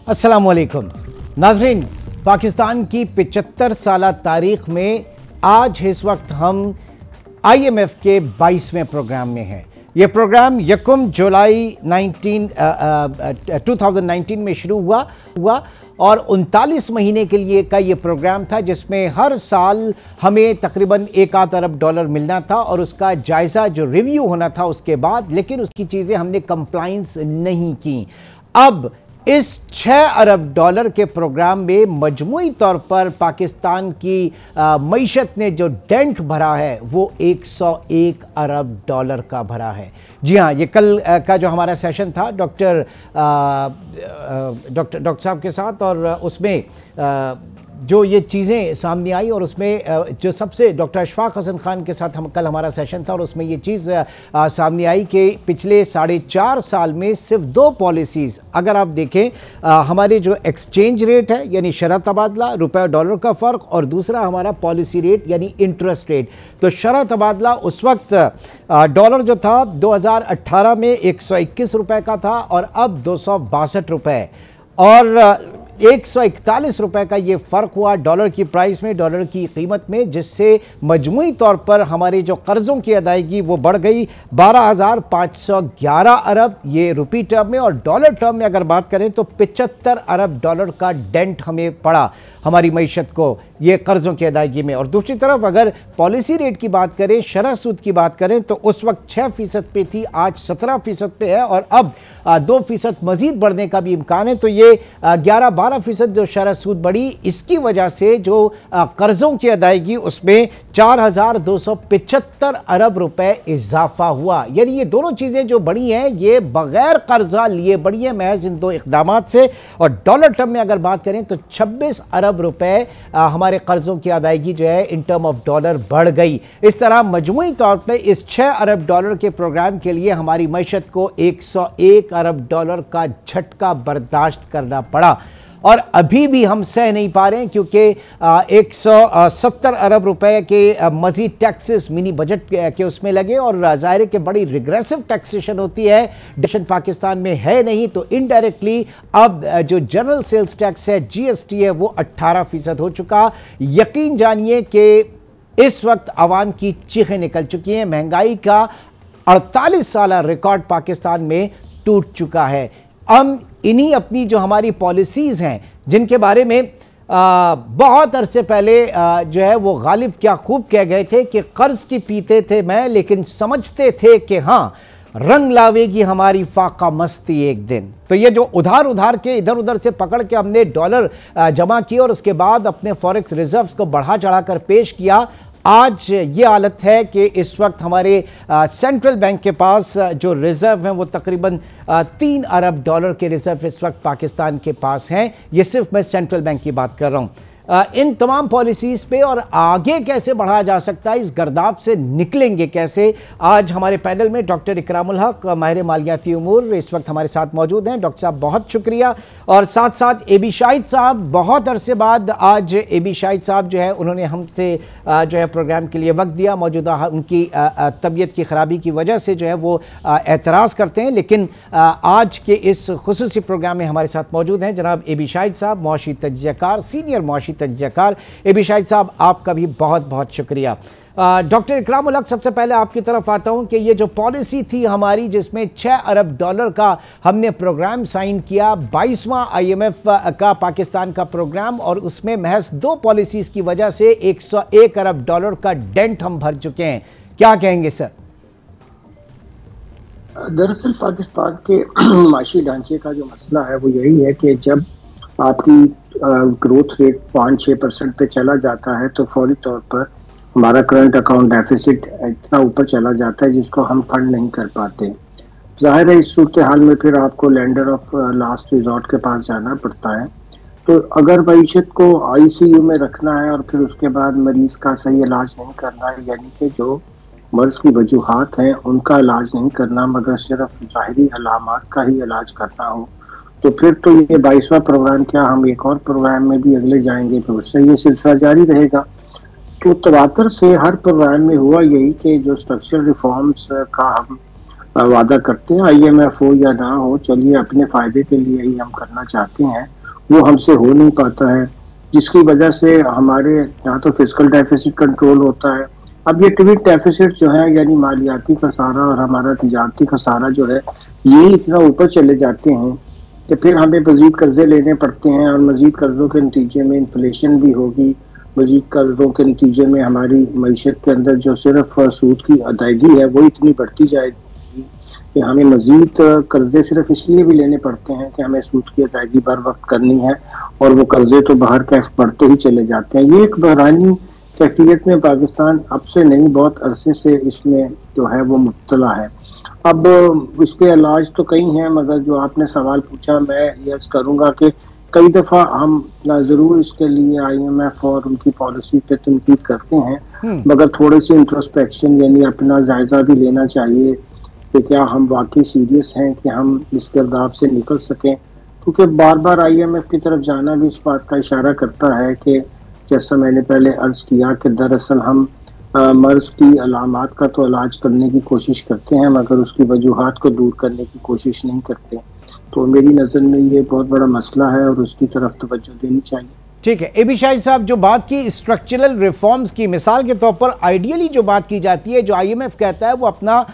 अस्सलामुअलैकुम नाज़रीन, पाकिस्तान की 75 साला तारीख में आज इस वक्त हम IMF के 22वें प्रोग्राम में हैं। ये प्रोग्राम 1 जुलाई 2019 में शुरू हुआ और 39 महीने के लिए का ये प्रोग्राम था, जिसमें हर साल हमें तकरीबन 1 अरब डॉलर मिलना था और उसका जायज़ा जो रिव्यू होना था उसके बाद, लेकिन उसकी चीज़ें हमने कंप्लाइंस नहीं की। अब इस 6 अरब डॉलर के प्रोग्राम में मजमूई तौर पर पाकिस्तान की मईशत ने जो डेंट भरा है वो 101 अरब डॉलर का भरा है। जी हाँ, ये कल का जो हमारा सेशन था डॉक्टर साहब के साथ, और उसमें जो ये चीज़ें सामने आई और उसमें जो सबसे डॉक्टर अशफाक हसन खान के साथ कल हमारा सेशन था और उसमें ये चीज़ सामने आई कि पिछले 4.5 साल में सिर्फ 2 पॉलिसीज़ अगर आप देखें, हमारे जो एक्सचेंज रेट है यानी शरह तबादला रुपये डॉलर का फ़र्क, और दूसरा हमारा पॉलिसी रेट यानी इंटरेस्ट रेट। तो शरह तबादला उस वक्त डॉलर जो था 2018 में 121 रुपये का था और अब 262 रुपये, और 141 रुपये का ये फ़र्क हुआ डॉलर की प्राइस में, डॉलर की कीमत में, जिससे मजमूई तौर पर हमारे जो कर्ज़ों की अदायगी वो बढ़ गई 12,511 अरब ये रुपी टर्म में, और डॉलर टर्म में अगर बात करें तो 75 अरब डॉलर का डेंट हमें पड़ा हमारी मईशत को ये कर्ज़ों की अदायगी में। और दूसरी तरफ अगर पॉलिसी रेट की बात करें, शरह सूद की बात करें, तो उस वक्त 6% पे थी, आज 17% पे है और अब 2% मजीद बढ़ने का भी इम्कान है। तो ये 11-12% जो शरह सूद बढ़ी, इसकी वजह से जो कर्ज़ों की अदायगी उसमें 4,275 अरब रुपए इजाफा हुआ। यानी ये दोनों चीज़ें जो बढ़ी हैं ये बगैर कर्जा लिए बढ़ी है महज इन 2 इक़दामात से। और डॉलर टर्म में अगर बात करें तो 26 अरब रुपए हमारे कर्ज़ों की अदायगी जो है इन टर्म ऑफ डॉलर बढ़ गई। इस तरह मजमूई तौर पर इस 6 अरब डॉलर के प्रोग्राम के लिए हमारी मईशत को 101 अरब डॉलर का झटका बर्दाश्त करना पड़ा, और अभी भी हम सह नहीं पा रहे हैं क्योंकि 170 अरब रुपए के मजीद टैक्सेस मिनी बजट के उसमें लगे, और ज़ाहिर है कि बड़ी रिग्रेसिव टैक्सेशन होती है, डिशन पाकिस्तान में है नहीं, तो इनडायरेक्टली अब जो जनरल सेल्स टैक्स है GST है वो 18% हो चुका। यकीन जानिए कि इस वक्त आवाम की चीखें निकल चुकी हैं, महंगाई का 48 साला रिकॉर्ड पाकिस्तान में टूट चुका है। हम इन्हीं अपनी जो हमारी पॉलिसीज़ हैं जिनके बारे में बहुत अरसे पहले जो है वो गालिब क्या खूब कह गए थे कि कर्ज की पीते थे मैं, लेकिन समझते थे कि हाँ रंग लावेगी हमारी फाका मस्ती एक दिन। तो ये जो उधार के इधर उधर से पकड़ के हमने डॉलर जमा किए और उसके बाद अपने फॉरेक्स रिजर्व्स को बढ़ा चढ़ा कर पेश किया, आज ये हालत है कि इस वक्त हमारे सेंट्रल बैंक के पास जो रिज़र्व हैं वो तकरीबन 3 अरब डॉलर के रिज़र्व इस वक्त पाकिस्तान के पास हैं। ये सिर्फ मैं सेंट्रल बैंक की बात कर रहा हूँ। इन तमाम पॉलिसीज़ पे और आगे कैसे बढ़ाया जा सकता है, इस गर्दाब से निकलेंगे कैसे, आज हमारे पैनल में डॉक्टर इकरामुल हक माहिर मालियाती उमूर इस वक्त हमारे साथ मौजूद हैं। डॉक्टर साहब बहुत शुक्रिया। और साथ साथ AB शाहिद साहब, बहुत अरसे बाद आज AB शाहिद साहब जो है उन्होंने हमसे जो है प्रोग्राम के लिए वक्त दिया। मौजूदा उनकी तबीयत की ख़राबी की वजह से जो है वो एतराज़ करते हैं, लेकिन आज के इस खुसूसी प्रोग्राम में हमारे साथ मौजूद हैं जनाब AB शाहिद साहब, मुआशी तजज़ियाकार, सीनियर मुआशी तजज़ियाकार। AB शाहिद साहब, आपका भी बहुत बहुत शुक्रिया। डॉक्टर इकरामुल हक, सबसे पहले आपकी तरफ आता हूं कि ये जो पॉलिसी थी हमारी जिसमें 6 अरब डॉलर का हमने प्रोग्राम साइन किया, 22वां IMF का पाकिस्तान का प्रोग्राम, और उसमें महज 2 पॉलिसीज़ की वजह से 101 अरब डॉलर का डेंट हम भर चुके हैं, क्या कहेंगे सर? दरअसल पाकिस्तान के माशी ढांचे का जो मसला है वो यही है कि जब आपकी ग्रोथ रेट 5-6% पे चला जाता है तो फौरी तौर पर हमारा करंट अकाउंट डेफिसिट इतना ऊपर चला जाता है जिसको हम फंड नहीं कर पाते। जाहिर है इस सूरत हाल में फिर आपको लैंडर ऑफ लास्ट रिजॉर्ट के पास जाना पड़ता है। तो अगर मईशत को ICU में रखना है और फिर उसके बाद मरीज का सही इलाज नहीं करना है, यानी कि जो मर्ज की वजूहात हैं उनका इलाज नहीं करना मगर सिर्फ ज़ाहिरी अलामात का ही इलाज करना हो, तो फिर तो ये 22वां प्रोग्राम क्या, हम एक और प्रोग्राम में भी अगले जाएंगे, फिर उससे ये सिलसिला जारी रहेगा। तो तवातर से हर प्रोग्राम में हुआ यही कि जो स्ट्रक्चरल रिफॉर्म्स का हम वादा करते हैं, IMF हो या ना हो, चलिए अपने फायदे के लिए ही हम करना चाहते हैं, वो हमसे हो नहीं पाता है, जिसकी वजह से हमारे यहाँ तो फिस्कल डेफिसिट कंट्रोल होता है। अब ये ट्रेड डेफिसिट जो है, यानी मालियाती खसारा और हमारा तिजारती खसारा जो है, ये इतना ऊपर चले जाते हैं कि फिर हमें मजीद कर्जे लेने पड़ते हैं, और मजीद कर्जों के नतीजे में इन्फ्लेशन भी होगी, मजीद कर्जों के नतीजे में हमारी मईशत के अंदर जो सिर्फ सूद की अदायगी है वो इतनी बढ़ती जाएगी कि हमें मजीद कर्जे सिर्फ इसलिए भी लेने पड़ते हैं कि हमें सूद की अदायगी बर वक्त करनी है, और वो कर्जे तो बाहर कैफ बढ़ते ही चले जाते हैं। ये एक बहरानी कैफियत में पाकिस्तान अब से नहीं, बहुत अरसे से इसमें जो है वो मुब्तला है। अब इसके इलाज तो कई हैं, मगर जो आपने सवाल पूछा, मैं यस करूंगा कि कई दफ़ा हम ज़रूर इसके लिए IMF और उनकी पॉलिसी पे तनकीद करते हैं, मगर थोड़ी सी इंट्रोस्पेक्शन यानी अपना जायजा भी लेना चाहिए कि क्या हम वाकई सीरियस हैं कि हम इस गिरदाव से निकल सकें, क्योंकि बार बार IMF की तरफ जाना भी इस बात का इशारा करता है कि जैसा मैंने पहले अर्ज किया कि दरअसल हम मर्ज की अलामात का तो इलाज करने की कोशिश करते हैं, मगर उसकी वजूहात को दूर करने की कोशिश नहीं करते। तो मेरी नज़र में ये बहुत बड़ा मसला है और उसकी तरफ तवज्जो देनी चाहिए। ठीक है, AB शाहिद साहब, जो बात की स्ट्रक्चरल रिफॉर्म्स की, मिसाल के तौर पर आइडियली जो बात की जाती है, जो IMF कहता है वो अपना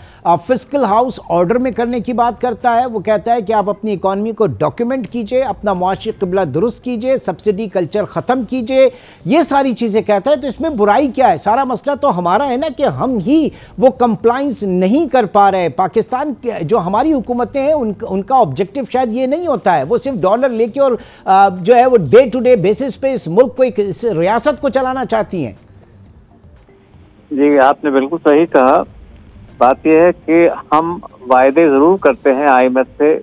फिस्कल हाउस ऑर्डर में करने की बात करता है। वो कहता है कि आप अपनी इकॉनमी को डॉक्यूमेंट कीजिए, अपना मुआशी क़िबला दुरुस्त कीजिए, सब्सिडी कल्चर ख़त्म कीजिए, ये सारी चीज़ें कहता है। तो इसमें बुराई क्या है? सारा मसला तो हमारा है ना कि हम ही वो कंप्लाइंस नहीं कर पा रहे। पाकिस्तान जो हमारी हुकूमतें हैं उनका ऑब्जेक्टिव शायद ये नहीं होता है, वो सिर्फ डॉलर लेके और जो है वो डे टू डे बेसिस पे इस मुल्क को, इस रियासत को चलाना चाहती हैं। जी, आपने बिल्कुल सही कहा। बात यह है कि हम वायदे जरूर करते हैं IMF से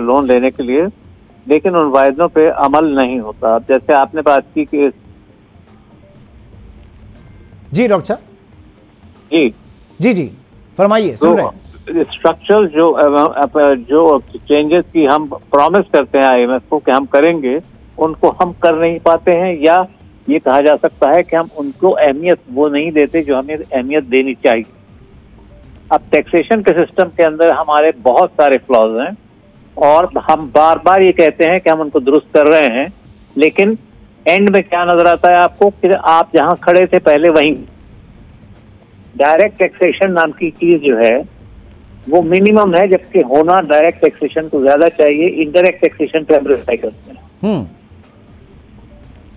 लोन लेने के लिए, लेकिन उन वायदों पे अमल नहीं होता। जैसे आपने बात की कि जी डॉक्टर साहब, जी जी फरमाइए, सुन रहे हैं। स्ट्रक्चरल जो चेंजेस की हम प्रॉमिस करते हैं IMF को कि हम करेंगे, उनको हम कर नहीं पाते हैं, या ये कहा जा सकता है कि हम उनको अहमियत वो नहीं देते जो हमें अहमियत देनी चाहिए। अब टैक्सेशन के सिस्टम के अंदर हमारे बहुत सारे फ्लॉज हैं, और हम बार बार ये कहते हैं कि हम उनको दुरुस्त कर रहे हैं, लेकिन एंड में क्या नजर आता है आपको कि आप जहां खड़े थे पहले वहीं। डायरेक्ट टैक्सेशन नाम की चीज जो है वो मिनिमम है, जबकि होना डायरेक्ट टैक्सेशन को ज्यादा चाहिए। इनडायरेक्ट टैक्सेशन पे हम रिलाई करते हैं।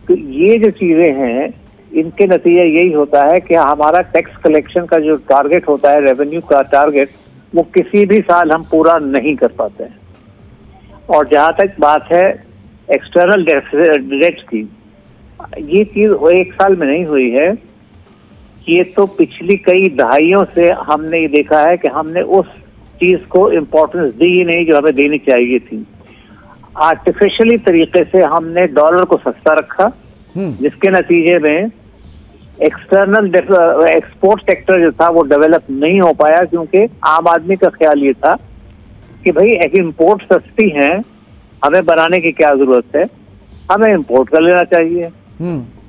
तो ये जो चीजें हैं, इनके नतीजा यही होता है कि हमारा टैक्स कलेक्शन का जो टारगेट होता है, रेवेन्यू का टारगेट, वो किसी भी साल हम पूरा नहीं कर पाते हैं। और जहां तक बात है एक्सटर्नल डेट्स की, ये चीज एक साल में नहीं हुई है, ये तो पिछली कई दहाइयों से हमने ये देखा है कि हमने उस चीज को इम्पोर्टेंस दी ही नहीं जो हमें देनी चाहिए थी। आर्टिफिशियली तरीके से हमने डॉलर को सस्ता रखा, जिसके नतीजे में एक्सटर्नल एक्सपोर्ट सेक्टर जो था वो डेवलप नहीं हो पाया, क्योंकि आम आदमी का ख्याल ये था कि भाई इम्पोर्ट सस्ती हैं, हमें बनाने की क्या जरूरत है, हमें इम्पोर्ट कर लेना चाहिए।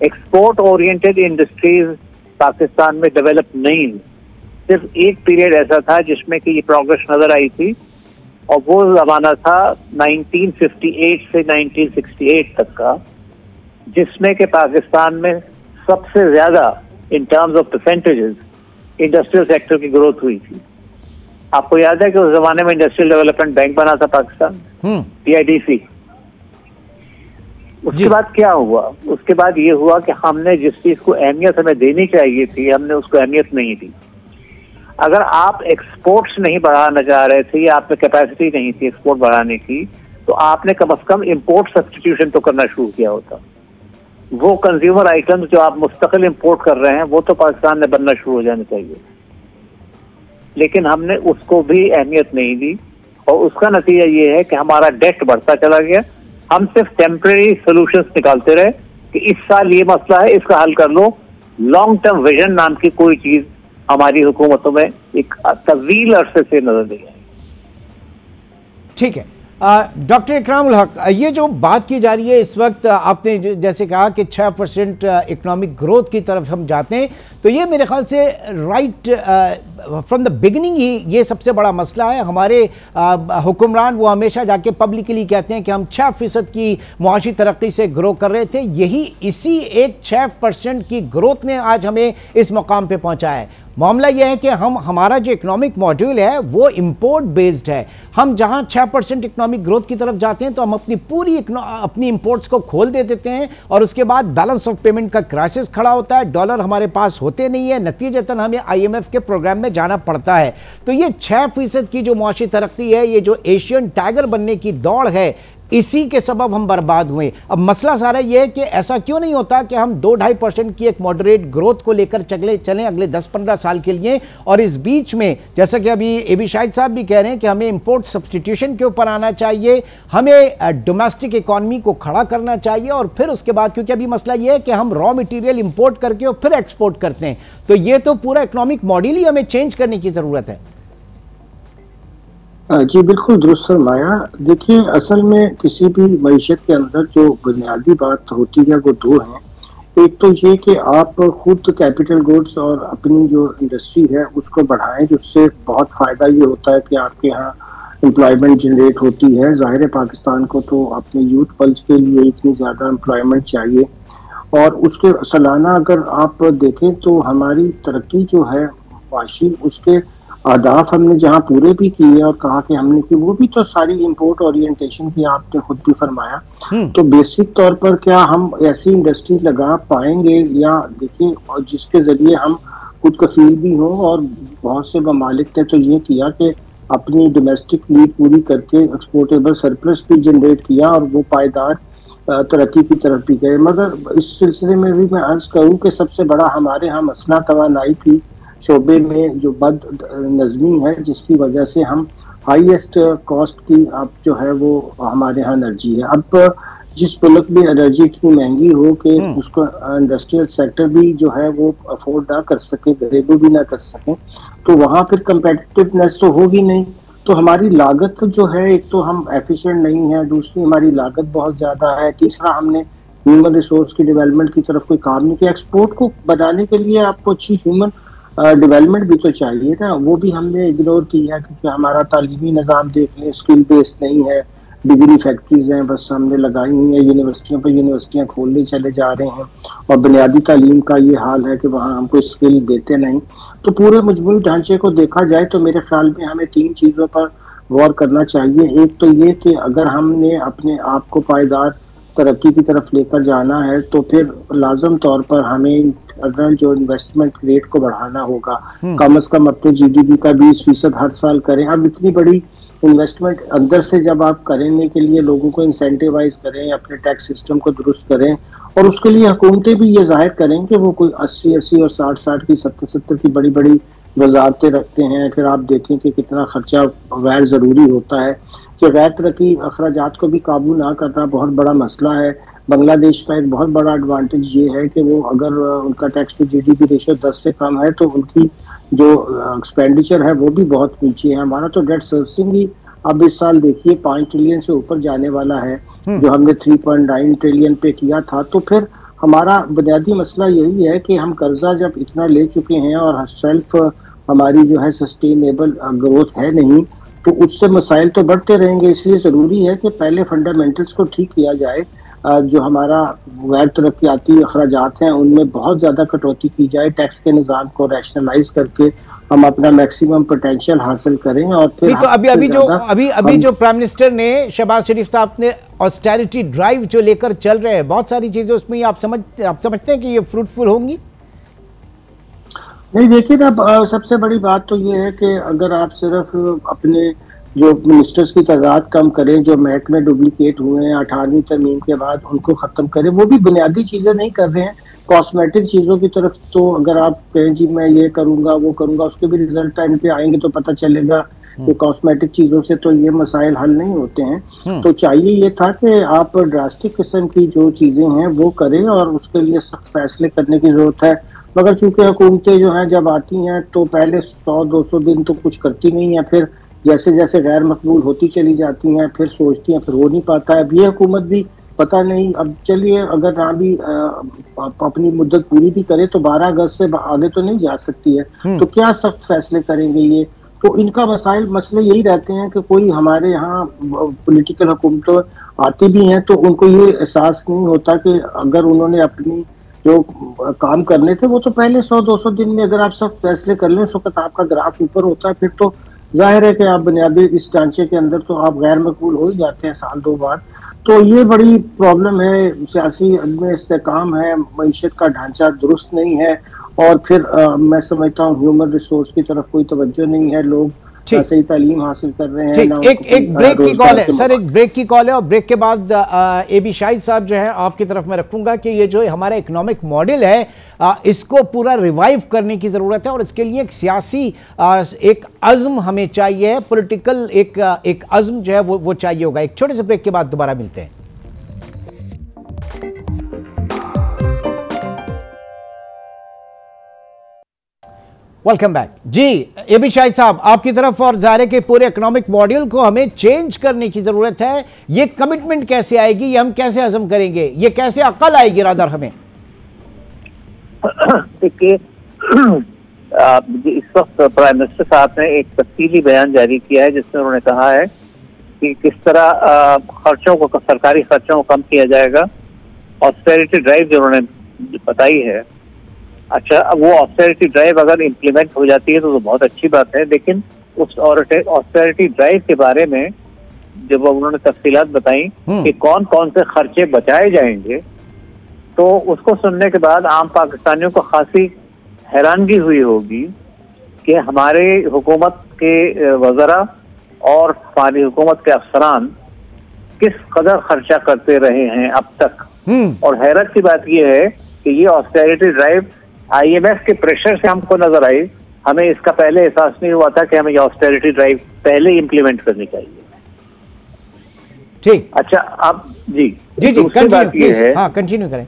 एक्सपोर्ट ओरिएंटेड इंडस्ट्रीज पाकिस्तान में डेवलप नहीं हुई। सिर्फ एक पीरियड ऐसा था जिसमें कि ये प्रोग्रेस नजर आई थी, और वो जमाना था 1958 से 1968 तक का, जिसमें कि पाकिस्तान में सबसे ज्यादा in terms of percentages industrial sector की ग्रोथ हुई थी। आपको याद है कि उस जमाने में इंडस्ट्रियल डेवलपमेंट बैंक बना था पाकिस्तान, PIDC। उसके बाद क्या हुआ? उसके बाद ये हुआ कि हमने जिस चीज को अहमियत हमें देनी चाहिए थी, हमने उसको अहमियत नहीं दी। अगर आप एक्सपोर्ट्स नहीं बढ़ाना चाह रहे थे, या आप में कैपेसिटी नहीं थी एक्सपोर्ट बढ़ाने की, तो आपने कम से कम इम्पोर्ट सब्स्टिट्यूशन तो करना शुरू किया होता। वो कंज्यूमर आइटम्स जो आप मुस्तकिल इंपोर्ट कर रहे हैं, वो तो पाकिस्तान में बनना शुरू हो जाने चाहिए, लेकिन हमने उसको भी अहमियत नहीं दी, और उसका नतीजा ये है कि हमारा डेट बढ़ता चला गया। हम सिर्फ टेम्परेरी सोल्यूशंस निकालते रहे कि इस साल ये मसला है, इसका हल कर लो। लॉन्ग टर्म विजन नाम की कोई चीज हमारी हुकूमतों में एक तवील अरसे से नजर नहीं आई। ठीक है, डॉक्टर इकरामुल हक, ये जो बात की जा रही है इस वक्त, आपने जैसे कहा कि 6% इकोनॉमिक ग्रोथ की तरफ हम जाते हैं, तो ये मेरे ख्याल से राइट फ्रॉम द बिगिनिंग ही ये सबसे बड़ा मसला है। हमारे हुक्मरान वो हमेशा जाके पब्लिकली कहते हैं कि हम 6% की मुआशी तरक्की से ग्रो कर रहे थे। यही इसी एक 6% की ग्रोथ ने आज हमें इस मुकाम पे पहुंचाया है। मामला यह है कि हमारा जो इकोनॉमिक मॉड्यूल है वो इंपोर्ट बेस्ड है। हम जहां 6% इकोनॉमिक ग्रोथ की तरफ जाते हैं तो हम अपनी इंपोर्ट्स को खोल दे देते हैं और उसके बाद बैलेंस ऑफ पेमेंट का क्राइसिस खड़ा होता है, डॉलर हमारे पास होते नहीं है, नतीजतन हमें IMF के प्रोग्राम में जाना पड़ता है। तो ये 6% की जो मुआशी तरक्की है, ये जो एशियन टाइगर बनने की दौड़ है, इसी के सबब हम बर्बाद हुए। अब मसला सारा यह है कि ऐसा क्यों नहीं होता कि हम 2-2.5% की एक मॉडरेट ग्रोथ को लेकर चलें अगले 10-15 साल के लिए, और इस बीच में जैसा कि अभी AB शाहिद साहब भी कह रहे हैं कि हमें इंपोर्ट सब्सटीट्यूशन के ऊपर आना चाहिए, हमें डोमेस्टिक इकॉनमी को खड़ा करना चाहिए, और फिर उसके बाद, क्योंकि अभी मसला यह है कि हम रॉ मटेरियल इंपोर्ट करके और फिर एक्सपोर्ट करते हैं, तो ये तो पूरा इकोनॉमिक मॉडल ही हमें चेंज करने की जरूरत है। जी बिल्कुल दुरुस्त फरमाया। देखिए, असल में किसी भी मईशत के अंदर जो बुनियादी बात होती है वो दो हैं। एक तो ये कि आप खुद कैपिटल गुड्स और अपनी जो इंडस्ट्री है उसको बढ़ाएं, जिससे बहुत फ़ायदा ये होता है कि आपके यहाँ एम्प्लॉयमेंट जनरेट होती है। ज़ाहिर है पाकिस्तान को तो अपने यूथ पल्स के लिए इतनी ज़्यादा एम्प्लॉयमेंट चाहिए, और उसके सालाना अगर आप देखें तो हमारी तरक्की जो है माशी, उसके अहदाफ हमने जहाँ पूरे भी किए और कहा कि हमने की, वो भी तो सारी इंपोर्ट ओरिएंटेशन की, आपने खुद भी फरमाया। तो बेसिक तौर पर क्या हम ऐसी इंडस्ट्री लगा पाएंगे, या देखिए, और जिसके जरिए हम खुद कफील भी हों, और बहुत से ममालिक ने तो ये किया कि अपनी डोमेस्टिक नीड पूरी करके एक्सपोर्टेबल सरप्लस भी जनरेट किया और वो पायदार तरक्की की तरफ भी गए। मगर इस सिलसिले में भी मैं अर्ज करूँ कि सबसे बड़ा हमारे यहाँ मसला तवानाई की शोबे में जो बद नज़मी है, जिसकी वजह से हम हाईएस्ट कॉस्ट की अब जो है वो हमारे यहाँ एनर्जी है। अब जिस मुल्क में एनर्जी इतनी महंगी हो कि उसको इंडस्ट्रियल सेक्टर भी जो है वो अफोर्ड ना कर सके, घरेलू भी ना कर सके, तो वहाँ फिर कंपेटिटिवनेस तो होगी नहीं। तो हमारी लागत जो है, एक तो हम एफिशिएंट नहीं है, दूसरी हमारी लागत बहुत ज़्यादा है, तीसरा हमने ह्यूमन रिसोर्स की डेवलपमेंट की तरफ कोई काम नहीं किया। एक्सपोर्ट को बनाने के लिए आपको अच्छी ह्यूमन डेवलपमेंट भी तो चाहिए ना, वो भी हमने इग्नोर किया, क्योंकि हमारा तालीमी निज़ाम देख लें, स्किल बेस्ड नहीं है, डिग्री फैक्ट्रीज हैं बस हमने लगाई हुई है, यूनिवर्सिटियों पर यूनिवर्सिटियां खोलने चले जा रहे हैं, और बुनियादी तालीम का ये हाल है कि वहाँ हमको स्किल देते नहीं। तो पूरे मजमूई ढांचे को देखा जाए तो मेरे ख्याल में हमें 3 चीज़ों पर गौर करना चाहिए। एक तो ये कि अगर हमने अपने आप को पायदार तरक्की की तरफ लेकर जाना है तो फिर लाजम तौर पर हमें जो इन्वेस्टमेंट रेट को बढ़ाना होगा। कम से कम अपने GDP का 20% हर साल करें। अब इतनी बड़ी इन्वेस्टमेंट अंदर से जब आप करने के लिए लोगों को इंसेंटिवाइज करें, अपने टैक्स सिस्टम को दुरुस्त करें, और उसके लिए हुकूमतें भी ये जाहिर करें कि वो कोई 80-80 और 60-60 की 70-70 की बड़ी बड़ी वजारतें रखते हैं, फिर आप देखें कि कितना खर्चा गैर ज़रूरी होता है, कि गैर तरक्की अखराजात को भी काबू ना करना बहुत बड़ा मसला है। बांग्लादेश का एक बहुत बड़ा एडवांटेज ये है कि वो अगर उनका टैक्स टू GDP रेशियो 10 से कम है तो उनकी जो एक्सपेंडिचर है वो भी बहुत नीचे है। हमारा तो डेट सर्विसिंग ही अब इस साल देखिए 5 ट्रिलियन से ऊपर जाने वाला है, जो हमने 3.9 ट्रिलियन पे किया था। तो फिर हमारा बुनियादी मसला यही है कि हम कर्जा जब इतना ले चुके हैं और सेल्फ हमारी जो है सस्टेनेबल ग्रोथ है नहीं, तो उससे मसाइल तो बढ़ते रहेंगे। इसलिए ज़रूरी है कि पहले फंडामेंटल्स को ठीक किया जाए, जो हमारा गैर तरक्याती अखराजात हैं उनमें बहुत ज़्यादा कटौती की जाए, टैक्स के निज़ाम को रैशनलाइज करके हम अपना मैक्सिमम पोटेंशियल हासिल करें। और फिर तो अभी जो प्राइम मिनिस्टर ने, शहबाज शरीफ साहब ने ऑस्टेरिटी ड्राइव जो लेकर चल रहे हैं, बहुत सारी चीज़ें उसमें आप समझते हैं कि ये फ्रूटफुल होंगी? नहीं, देखिए ना, सबसे बड़ी बात तो ये है कि अगर आप सिर्फ अपने जो मिनिस्टर्स की तादाद कम करें, जो महकमे डुप्लीकेट हुए हैं 18वीं तरमीम के बाद, उनको ख़त्म करें, वो भी बुनियादी चीज़ें नहीं कर रहे हैं, कॉस्मेटिक चीज़ों की तरफ। तो अगर आप कहें जी मैं ये करूँगा वो करूँगा, उसके भी रिजल्ट टाइम पे आएंगे तो पता चलेगा कि कॉस्मेटिक चीज़ों से तो ये मसाइल हल नहीं होते हैं। तो चाहिए ये था कि आप ड्रास्टिक किस्म की जो चीज़ें हैं वो करें, और उसके लिए सख्त फैसले करने की ज़रूरत है। मगर चूंकि हुकूमतें जो हैं जब आती हैं तो पहले 100-200 दिन तो कुछ करती नहीं है, फिर जैसे जैसे गैर मकबूल होती चली जाती हैं, फिर सोचती हैं, फिर हो नहीं पाता है। अब ये हुकूमत भी पता नहीं, अब चलिए अगर ना भी अपनी मुद्दत पूरी भी करे तो 12 अगस्त से आगे तो नहीं जा सकती है, तो क्या सख्त फैसले करेंगे ये? तो इनका मसले यही रहते हैं कि कोई हमारे यहाँ पॉलिटिकल हुकूमतें आती भी हैं तो उनको ये एहसास नहीं होता कि अगर उन्होंने अपनी जो काम करने थे वो तो पहले 100-200 दिन में अगर आप सख्त फैसले कर लें उस वक्त आपका ग्राफ ऊपर होता है, फिर तो जाहिर है कि आप बुनियादी इस ढांचे के अंदर तो आप गैर मकबूल हो ही जाते हैं साल 2 बाद। तो ये बड़ी प्रॉब्लम है, सियासी अदम इस्तेकाम है, मईशत का ढांचा दुरुस्त नहीं है, और फिर मैं समझता हूँ ह्यूमन रिसोर्स की तरफ कोई तवज्जो नहीं है, लोग सही तालीम हासिल कर रहे हैं। एक ब्रेक की कॉल है सर, एक ब्रेक की कॉल है, और ब्रेक के बाद एबी शाहिद साहब जो है आपकी तरफ मैं रखूंगा कि ये जो हमारा इकोनॉमिक मॉडल है इसको पूरा रिवाइव करने की जरूरत है, और इसके लिए एक सियासी एक अज़्म हमें चाहिए, पॉलिटिकल एक अज़्म जो है वो चाहिए होगा। एक छोटे से ब्रेक के बाद दोबारा मिलते हैं। वेलकम बैक जी। एबी शाहिद साहब आपकी तरफ, और ज़ाहिर के पूरे इकोनॉमिक मॉडल को हमें चेंज करने की जरूरत है। ये कमिटमेंट कैसे आएगी, ये हम कैसे हजम करेंगे, ये कैसे अक्ल आएगी रादर हमें? देखिए इस वक्त प्राइम मिनिस्टर साहब ने एक तफसीली बयान जारी किया है जिसमें उन्होंने कहा है कि किस तरह खर्चों को, सरकारी खर्चों को कम किया जाएगा। ऑस्टेरिटी ड्राइव जो उन्होंने बताई है, अच्छा अब वो ऑस्टेरिटी ड्राइव अगर इम्प्लीमेंट हो जाती है तो बहुत अच्छी बात है, लेकिन उस ऑस्टेरिटी ड्राइव के बारे में जब उन्होंने तफसीलात बताई कि कौन कौन से खर्चे बचाए जाएंगे, तो उसको सुनने के बाद आम पाकिस्तानियों को खासी हैरानगी हुई होगी कि हमारे हुकूमत के वज़रा और हमारी हुकूमत के अफसरान किस कदर खर्चा करते रहे हैं अब तक। और हैरत की बात यह है कि ये ऑस्टेरिटी ड्राइव IMF के प्रेशर से हमको नजर आई, हमें इसका पहले एहसास नहीं हुआ था कि हमें ये ऑस्टेरिटी ड्राइव पहले इंप्लीमेंट करनी चाहिए। ठीक, अच्छा अब जी दूसरी बात ये है, हाँ कंटिन्यू करें।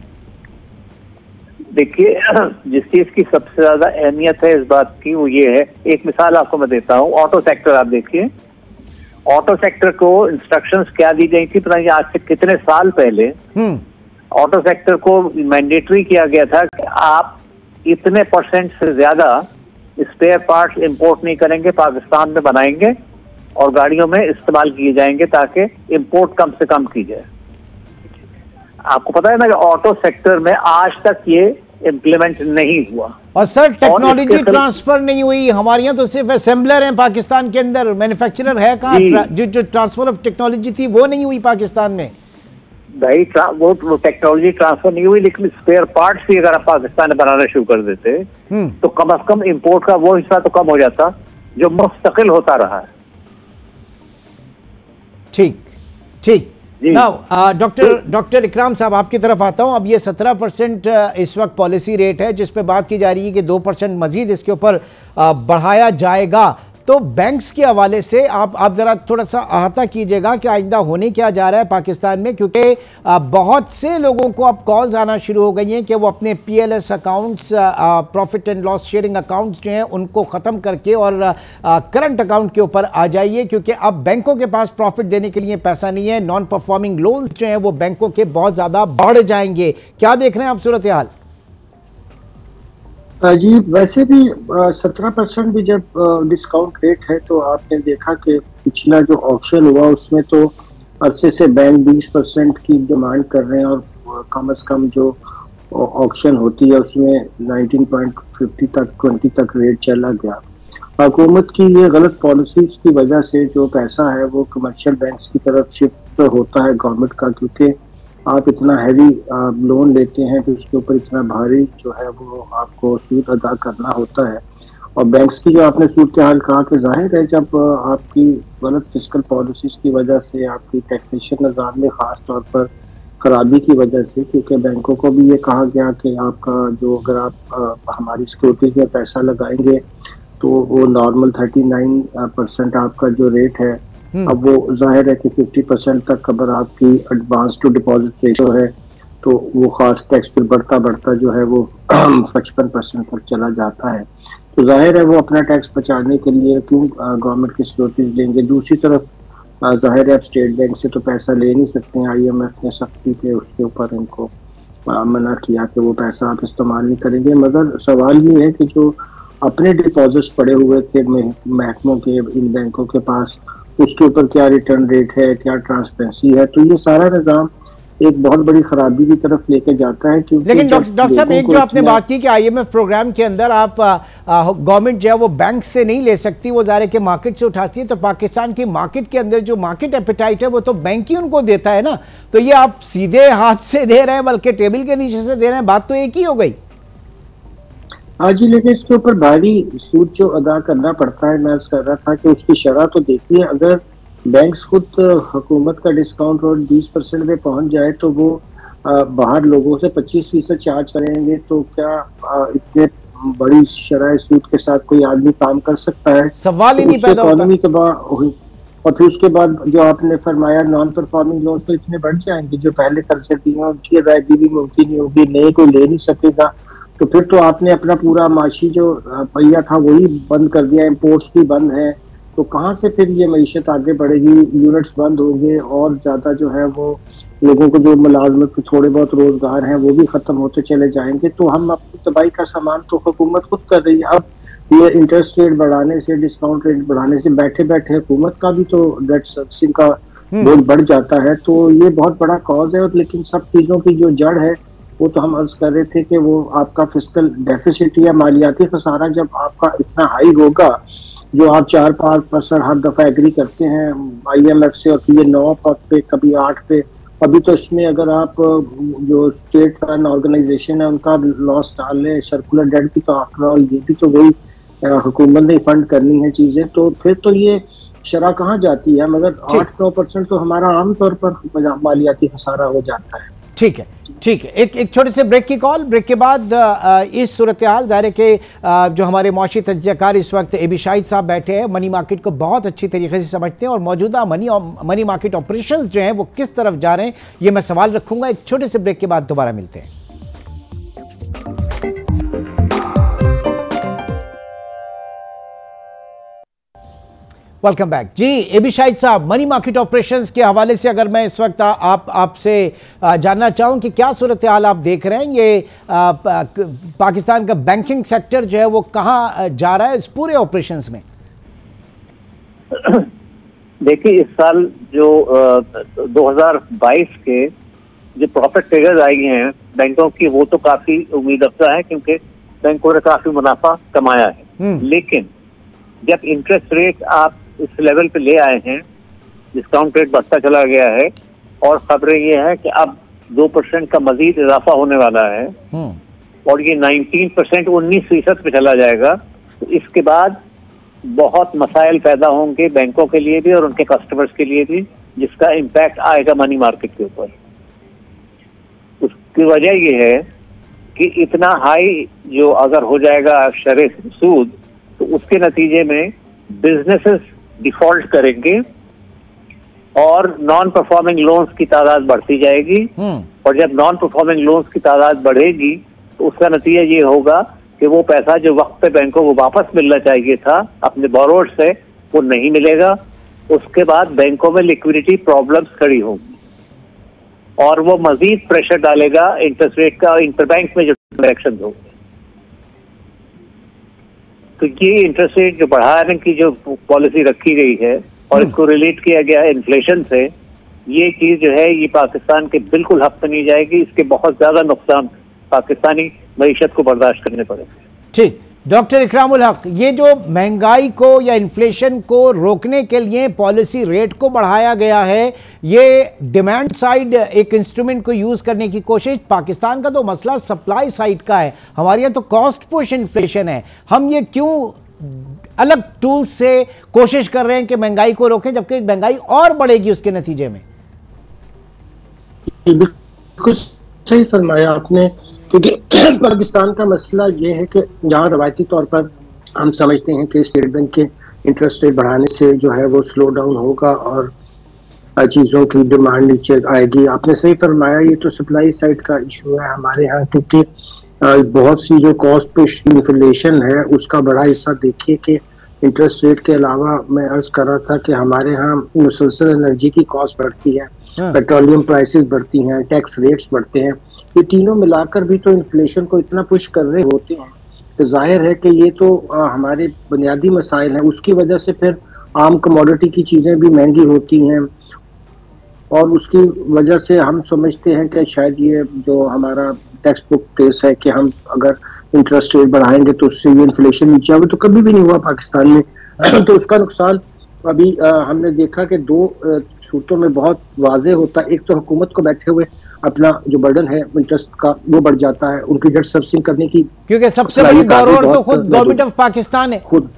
देखिए जिस चीज की सबसे ज्यादा अहमियत है इस बात की वो ये है, एक मिसाल आपको मैं देता हूँ, ऑटो सेक्टर आप देखिए, ऑटो सेक्टर को इंस्ट्रक्शंस क्या दी गई थी पता नहीं आज से कितने साल पहले। ऑटो सेक्टर को मैंडेटरी किया गया था कि आप इतने % से ज्यादा स्पेयर पार्ट्स इंपोर्ट नहीं करेंगे, पाकिस्तान में बनाएंगे और गाड़ियों में इस्तेमाल किए जाएंगे ताकि इंपोर्ट कम से कम की जाए। आपको पता है ना कि ऑटो सेक्टर में आज तक ये इम्प्लीमेंट नहीं हुआ। और सर टेक्नोलॉजी ट्रांसफर नहीं हुई, हमारे यहाँ तो सिर्फ असेंबलर हैं पाकिस्तान के अंदर, मैन्युफैक्चरर है कहाँ? जो ट्रांसफर ऑफ टेक्नोलॉजी थी वो नहीं हुई पाकिस्तान में भाई। वो टेक्नोलॉजी ट्रांसफर नहीं हुई, लेकिन स्पेयर पार्ट्स भी अगर आप पाकिस्तान में बनाना शुरू कर देते तो कम से कम इंपोर्ट का वो हिस्सा तो कम हो जाता जो मुस्तकिल होता रहा है। ठीक ठीक। डॉक्टर इकराम साहब आपकी तरफ आता हूं। अब ये 17% इस वक्त पॉलिसी रेट है जिस पे बात की जा रही है कि 2% मजीद इसके ऊपर बढ़ाया जाएगा। तो बैंक्स के हवाले से आप जरा थोड़ा सा अहाता कीजिएगा कि आइंदा होने क्या जा रहा है पाकिस्तान में, क्योंकि बहुत से लोगों को अब कॉल्स आना शुरू हो गई हैं कि वो अपने PLS accounts, profit and loss sharing accounts जो हैं उनको ख़त्म करके और करंट अकाउंट के ऊपर आ जाइए, क्योंकि अब बैंकों के पास प्रॉफिट देने के लिए पैसा नहीं है। नॉन परफॉर्मिंग लोन्स जो हैं वो बैंकों के बहुत ज़्यादा बढ़ जाएंगे। क्या देख रहे हैं आप सूरत हाल? जी वैसे भी 17% भी जब डिस्काउंट रेट है तो आपने देखा कि पिछला जो ऑक्शन हुआ उसमें तो अरसे से बैंक 20% की डिमांड कर रहे हैं और कम से कम जो ऑक्शन होती है उसमें 19.50 तक 20 तक रेट चला गया। हुकूमत की ये गलत पॉलिसीज की वजह से जो पैसा है वो कमर्शियल बैंक्स की तरफ शिफ्ट होता है गवर्नमेंट का, क्योंकि आप इतना हैवी लोन लेते हैं तो उसके ऊपर इतना भारी जो है वो आपको सूद अदा करना होता है। और बैंक्स की जो आपने सूरत हाल कहा कि जाहिर है जब आपकी गलत फिस्कल पॉलिसीज की वजह से आपकी टैक्सेशन निज़ाम में ख़ास तौर पर खराबी की वजह से, क्योंकि बैंकों को भी ये कहा गया कि आपका जो अगर आप हमारी सिक्योरिटीज में पैसा लगाएंगे तो वो नॉर्मल 39% आपका जो रेट है अब वो जाहिर है कि 50% तक अगर आपकी एडवांस टू डिपॉजिट रेशो है तो वो खास टैक्स पर बढ़ता बढ़ता जो है वो 55% तक चला जाता है। तो जाहिर है वो अपना टैक्स बचाने के लिए क्यों गवर्नमेंट की सिक्योरिटीज लेंगे। दूसरी तरफ जाहिर है अब स्टेट बैंक से तो पैसा ले नहीं सकते हैं, IMF ने सख्ती पे उसके ऊपर इनको मना किया कि वो पैसा आप इस्तेमाल नहीं करेंगे। मगर सवाल ये है कि जो अपने डिपॉजिट्स पड़े हुए थे महकमों के इन बैंकों के पास, उसके ऊपर क्या रिटर्न रेट है, क्या ट्रांसपेरेंसी है, तो ये सारा निज़ाम एक बहुत बड़ी खराबी की तरफ लेके जाता है। क्योंकि लेकिन डॉक्टर साहब एक जो आपने बात की कि IMF प्रोग्राम के अंदर आप गवर्नमेंट जो है वो बैंक से नहीं ले सकती, वो ज़ाहिर के मार्केट से उठाती है, तो पाकिस्तान की मार्केट के अंदर जो मार्केट एपेटाइट है वो तो बैंक ही उनको देता है ना, तो ये आप सीधे हाथ से दे रहे हैं बल्कि टेबल के नीचे से दे रहे हैं, बात तो एक ही हो गई। हाँ जी, लेकिन इसके ऊपर भारी सूद जो अदा करना पड़ता है, मैं अर्ज कर रहा था कि उसकी शरह तो देखिए, अगर बैंक्स खुद हुकूमत का डिस्काउंट और 20% पे पहुंच जाए तो वो बाहर लोगों से 25% चार्ज करेंगे, तो क्या इतने बड़ी शरह सूद के साथ कोई आदमी काम कर सकता है? सवाल ही नहीं पैदा होता। इकोनॉमी के बाद और फिर उसके बाद जो आपने फरमाया नॉन परफॉर्मिंग लोन्स तो इतने बढ़ जाएंगे, जो पहले कर्जे दिए उनकी अदायगी भी मुमकिन नहीं होगी, नए कोई ले नहीं सकेगा, तो फिर तो आपने अपना पूरा माशी जो पहिया था वही बंद कर दिया, इम्पोर्ट्स भी बंद है, तो कहाँ से फिर ये मईशत आगे बढ़ेगी? यूनिट्स बंद होंगे और ज्यादा जो है वो लोगों को जो मुलाजमत के थोड़े बहुत रोजगार हैं वो भी खत्म होते चले जाएंगे। तो हम अपनी तबाही का सामान तो हुकूमत खुद कर रही है। अब ये इंटरेस्ट रेट बढ़ाने से, डिस्काउंट रेट बढ़ाने से बैठे बैठे हुकूमत का भी तो डेट सर्विसिंग का बोझ बढ़ जाता है, तो ये बहुत बड़ा कॉज है। और लेकिन सब चीजों की जो जड़ है वो तो हम अर्ज कर रहे थे कि वो आपका फिस्कल डेफिसिट या मालियाती खसारा जब आपका इतना हाई होगा, जो आप 4-5% हर दफा एग्री करते हैं IMF से, और ये 9 पे कभी 8 पे, अभी तो इसमें अगर आप जो स्टेट रन ऑर्गेनाइजेशन है उनका लॉस डाल लें, सर्कुलर डेट भी तो आफ्टर ऑल ये भी तो वही हुकूमत ने फंड करनी है चीजें, तो फिर तो ये शरह कहाँ जाती है? मगर 8-9% तो हमारा आमतौर पर मालियाती खसारा हो जाता है। ठीक है, ठीक है, एक छोटे से ब्रेक की कॉल, ब्रेक के बाद इस सूरत हाल ज़ाहिर के जो हमारे मौशी तजज़ियाकार इस वक्त AB शाहिद साहब बैठे हैं, मनी मार्केट को बहुत अच्छी तरीके से समझते हैं और मौजूदा मनी मार्केट ऑपरेशंस जो हैं वो किस तरफ जा रहे हैं, ये मैं सवाल रखूंगा। एक छोटे से ब्रेक के बाद दोबारा मिलते हैं। वेलकम बैक जी। AB शाहिद साहब, मनी मार्केट ऑपरेशंस के हवाले से अगर मैं इस वक्त आपसे जानना चाहूं कि क्या सूरत हाल आप देख रहे हैं, ये पाकिस्तान का बैंकिंग सेक्टर जो है वो कहां जा रहा है इस पूरे ऑपरेशंस में? देखिए, इस साल जो 2022 के जो प्रॉफिट फिगर्स आई हैं बैंकों की, वो तो काफी उम्मीद अफजा है क्योंकि बैंकों ने काफी मुनाफा कमाया है। लेकिन जब इंटरेस्ट रेट आप इस लेवल पे ले आए हैं, डिस्काउंट रेट बढ़ता चला गया है और खबरें ये है कि अब 2% का मजीद इजाफा होने वाला है और ये 19% 19% पे चला जाएगा, तो इसके बाद बहुत मसाइल पैदा होंगे बैंकों के लिए भी और उनके कस्टमर्स के लिए भी, जिसका इम्पैक्ट आएगा मनी मार्केट के ऊपर। उसकी वजह ये है कि इतना हाई जो अगर हो जाएगा शरह सूद, तो उसके नतीजे में बिजनेसेस डिफॉल्ट करेंगे और नॉन परफॉर्मिंग लोन्स की तादाद बढ़ती जाएगी और जब नॉन परफॉर्मिंग लोन्स की तादाद बढ़ेगी तो उसका नतीजा ये होगा कि वो पैसा जो वक्त पे बैंकों को वापस मिलना चाहिए था अपने बोरोअर्स से, वो नहीं मिलेगा। उसके बाद बैंकों में लिक्विडिटी प्रॉब्लम्स खड़ी होंगी और वो मजीद प्रेशर डालेगा इंटरेस्ट रेट का, इंटरबैंक में जो ट्रांजैक्शन होंगे। तो ये इंटरेस्ट रेट जो बढ़ाने की जो पॉलिसी रखी गई है और इसको रिलेट किया गया है इन्फ्लेशन से, ये चीज जो है ये पाकिस्तान के बिल्कुल हक में नहीं जाएगी। इसके बहुत ज्यादा नुकसान पाकिस्तानी मईशत को बर्दाश्त करने पड़ेंगे। ठीक, डॉक्टर इकरामुल हक, ये जो महंगाई को या इन्फ्लेशन को रोकने के लिए पॉलिसी रेट को बढ़ाया गया है, ये डिमांड साइड एक इंस्ट्रूमेंट को यूज करने की कोशिश, पाकिस्तान का तो मसला सप्लाई साइड का है, हमारे यहाँ तो कॉस्ट पुश इन्फ्लेशन है, हम ये क्यों अलग टूल्स से कोशिश कर रहे हैं कि महंगाई को रोकें जबकि महंगाई और बढ़ेगी उसके नतीजे में? बिल्कुल सही फरमाया आपने, क्योंकि पाकिस्तान का मसला ये है कि जहाँ रवायती तौर पर हम समझते हैं कि स्टेट बैंक के इंटरेस्ट रेट बढ़ाने से जो है वो स्लो डाउन होगा और चीज़ों की डिमांड नीचे आएगी। आपने सही फरमाया, ये तो सप्लाई साइड का इशू है हमारे यहाँ, क्योंकि बहुत सी जो कॉस्ट पुश इन्फ्लेशन है उसका बड़ा हिस्सा देखिए कि इंटरेस्ट रेट के अलावा मैं अर्ज कर रहा था कि हमारे यहाँ मुसलसल एनर्जी की कॉस्ट बढ़ती है, पेट्रोलियम प्राइसेस बढ़ती हैं, टैक्स रेट्स बढ़ते हैं। ये तीनों मिलाकर भी तो इन्फ्लेशन को इतना पुश कर रहे होते हैं, तो जाहिर है कि ये तो हमारे बुनियादी मसाइल हैं। उसकी वजह से फिर आम कमोडिटी की चीज़ें भी महंगी होती हैं और उसकी वजह से हम समझते हैं कि शायद ये जो हमारा टेक्स्ट बुक केस है कि हम अगर इंटरेस्ट रेट बढ़ाएंगे तो उससे ये इन्फ्लेशन नीचे आवे, तो कभी भी नहीं हुआ पाकिस्तान में। तो उसका नुकसान अभी हमने देखा कि दो सूरतों में बहुत वाजे होता है। एक तो हुकूमत को बैठे हुए अपना जो बर्डन है इंटरेस्ट का वो बढ़ जाता है, उनकी डेट सर्विसिंग करने की, क्योंकि सबसे बड़ी बोरोवर तो खुद गवर्नमेंट ऑफ पाकिस्तान है खुद।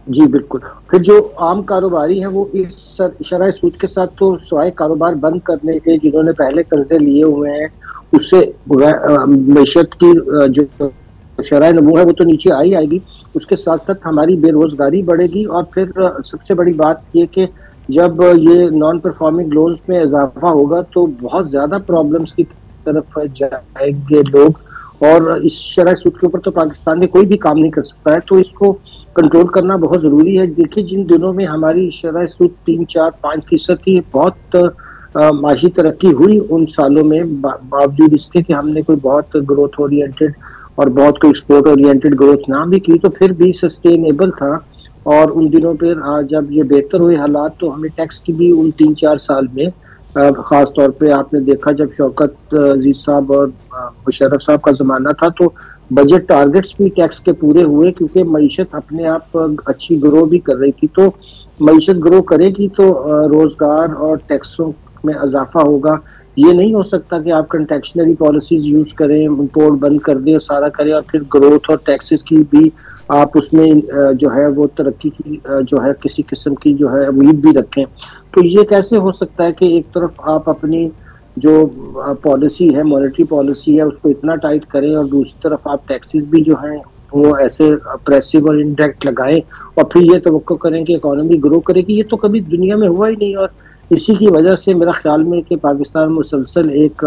जी बिल्कुल। फिर जो आम कारोबारी हैं वो इस शरह सूद के साथ तो स्वाय कारोबार बंद करने के जिन्होंने पहले कर्जे लिए हुए हैं उससे मैशत की जो शरह नमू है वो तो नीचे आएगी। उसके साथ साथ हमारी बेरोजगारी बढ़ेगी और फिर सबसे बड़ी बात ये कि जब ये नॉन परफॉर्मिंग लोन्स में इजाफा होगा तो बहुत ज्यादा प्रॉब्लम्स की तरफ जाएंगे लोग और इस शरह सूद के ऊपर तो पाकिस्तान में कोई भी काम नहीं कर सकता है, तो इसको कंट्रोल करना बहुत जरूरी है। देखिए जिन दिनों में हमारी शरह सूद 3-4-5% थी, बहुत माशी तरक्की हुई उन सालों में, बावजूद इसके कि हमने कोई बहुत ग्रोथ ओरिएंटेड और बहुत कोई एक्सपोर्ट ओरिएंटेड ग्रोथ ना भी की, तो फिर भी सस्टेनेबल था। और उन दिनों पर जब ये बेहतर हुए हालात तो हमें टैक्स की भी उन 3-4 साल में खास तौर पे आपने देखा जब शौकत अजीज साहब और मुशर्रफ साहब का जमाना था तो बजट टारगेट्स भी टैक्स के पूरे हुए, क्योंकि मईशत अपने आप अच्छी ग्रो भी कर रही थी। तो मईशत ग्रो करेगी तो रोजगार और टैक्सों में इजाफा होगा। ये नहीं हो सकता कि आप कंटेक्शनरी पॉलिसीज यूज करें, इंपोर्ट बंद कर दें और सारा करें और फिर ग्रोथ और टैक्सेस की भी आप उसमें जो है वो तरक्की की जो है किसी किस्म की जो है उम्मीद भी रखें। तो ये कैसे हो सकता है कि एक तरफ आप अपनी जो पॉलिसी है, मॉनेटरी पॉलिसी है, उसको इतना टाइट करें और दूसरी तरफ आप टैक्सेस भी जो हैं वो ऐसे प्रेसिव और इनडायरेक्ट लगाएं और फिर ये तवक्को करें कि इकोनॉमी ग्रो करेगी। ये तो कभी दुनिया में हुआ ही नहीं और इसी की वजह से मेरा ख्याल में कि पाकिस्तान मुसलसल एक